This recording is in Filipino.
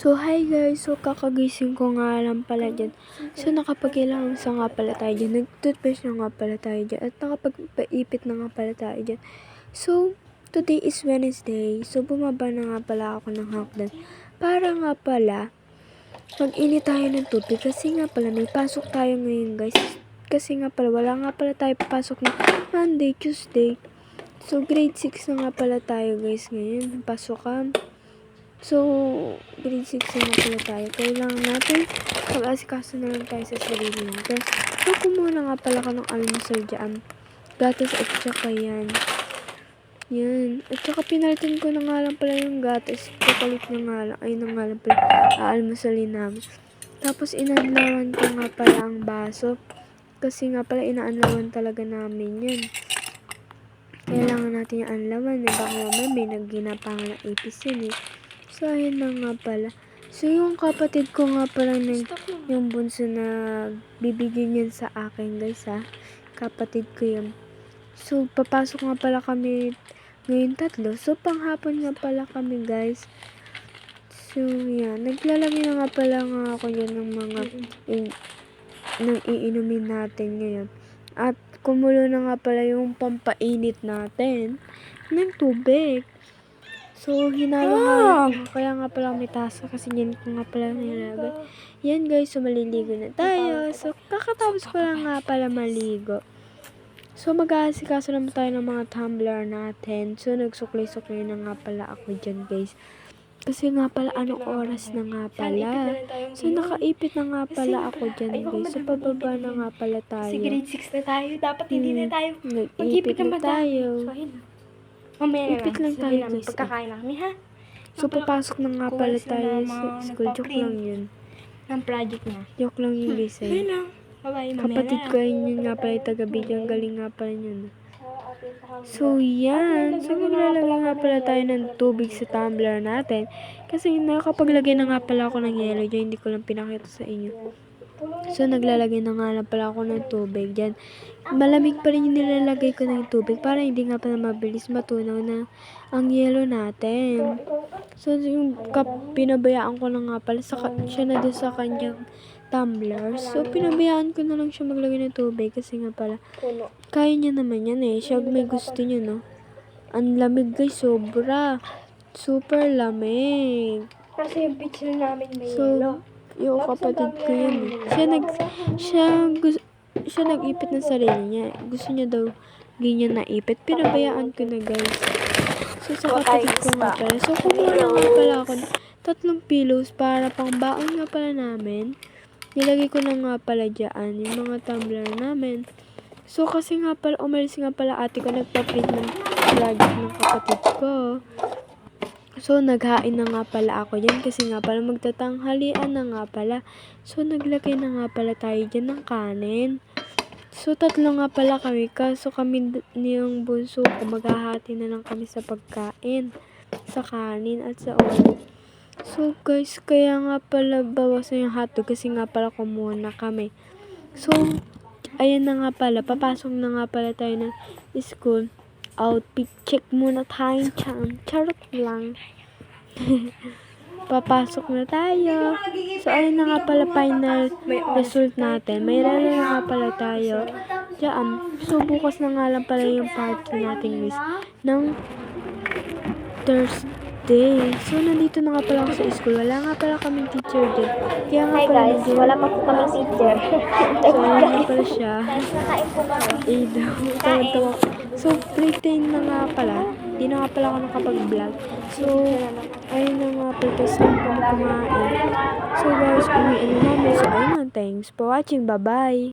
So, hi guys. So, kakagising ko nga lang pala dyan. So, nakapag-ilang sa nga pala tayo dyan. Nag-toothbrush na nga pala tayo dyan. At nakapag-paipit na nga pala tayo dyan. So, today is Wednesday. So, bumaba na nga pala ako ng hagdan. Para nga pala, mag-init tayo ng tubig. Kasi nga pala, may pasok tayo ngayon guys. Kasi nga pala, wala nga pala tayo papasok na Monday, Tuesday. So, grade 6 na nga pala tayo guys ngayon. Pasukan. So, grade 6 na pala tayo. Kailangan natin mag-asikaso na lang tayo sa sarili natin. So, kumuha nga pala ka ng almusal dyan. Gatas at saka yan. Yan. At saka pinalitan ko na nga lang pala yung gatas. Kapalit na nga lang. Ay na nga lang pala. Aalmusalin namin. Tapos, inaanlawan ko nga pala ang baso. Kasi nga pala, inaanlawan talaga namin yan. Kailangan natin yung anlawan. Baka naman may nagginapangan ng apis yun eh. So, ayun na nga pala. So, yung kapatid ko nga pala yung bunso na bibigyan yan sa akin, guys, ha. Kapatid ko yan. So, papasok nga pala kami ngayon 3. So, panghapon nga pala kami, guys. So, yan. Naglalagay na nga pala nga ako yan ng mga ng iinumin natin ngayon. At kumulo na nga pala yung pampainit natin ng tubig. So, hinalo-halo ko. Kaya nga pala may tasa kasi yan ko nga pala nilagay. Yan guys, so maliligo na tayo. So, kakatapos ko lang nga pala maligo. So, mag-aasikaso naman tayo ng mga tumbler natin. So, nagsuklay-suklay na nga pala ako dyan guys. Kasi nga pala, anong oras na nga pala. So, nakaipit na nga pala ako dyan guys. So, pababa na nga pala tayo. Kasi grade 6 na tayo. Dapat hindi na tayo. Nag-ipit na tayo. Mamaya Ipit lang tayo guys. Pagkakain na kami ha. So, papasok na nga pala tayo sa school. Joke lang yun. Ng project na. Joke lang yun guys eh. Ayun lang. Bye-bye. Kapatid ko yun nga pala yung taga-video. Ang galing nga pala yun. So, yan. So, maglalagay nga pala tayo ng tubig sa tumbler natin. Kasi nakapaglagay na nga pala ako ng yellow dyan. Hindi ko lang pinakita sa inyo. So, naglalagay na nga lang pala ako ng tubig dyan. Malamig pa rin yung nilalagay ko ng tubig para hindi nga pala mabilis matunaw na ang yellow natin. So, yung pinabayaan ko na nga pala siya na doon sa kanyang tumbler. So, pinabayaan ko na lang siya maglagay ng tubig kasi nga pala kaya niya naman yan eh. Siya may gusto niya, no? Ang lamig guys, sobra. Super lamig. Kasi yung picture namin may So, yellow. yung kapatid ko yun eh. Siya nag-ipit ng sarili niya. Gusto niya daw ganyan naipit. Pinabayaan ko na guys. So, sa kapatid ko nga pala. So, kumuha na nga pala ako 3 pillows para pang baon nga pala namin. Nilagay ko na nga pala dyan yung mga tumbler namin. So, kasi nga pala, umalis nga pala ate ko. Nagpa-print ng project ng kapatid ko. So, naghain na nga pala ako dyan kasi nga pala magtatanghalian na nga pala. So, naglagay na nga pala tayo dyan ng kanin. So, 3 nga pala kami. Kaso kami niyong bunso ko, maghahati na lang kami sa pagkain. Sa kanin at sa ulo. So, guys, kaya nga pala bawasan yung hotdog kasi nga pala kumuha na kami. So, ayan na nga pala. Papasok na nga pala tayo ng school. Outfit check muna tayo dyan. Charot lang. Papasok na tayo. So, ayun na nga pala final result natin. May rally na nga pala tayo. Diyan. So, bukas na nga lang pala yung party natin guys. Ng Thursday. So, nandito na nga pala ako sa school. Wala nga pala kaming teacher dyan. Kaya nga Hi pala guys, wala pa po kami teacher. So, ayun nga pala siya. Nakain po kami. Tawa-tawa. So, pretend na nga pala. Di na nga pala ako nakapag-vlog. So, ayun na nga pala. Tapos na kami kumain. So, guys, umiin na namin. So, ayun na. Thanks for watching. Bye-bye.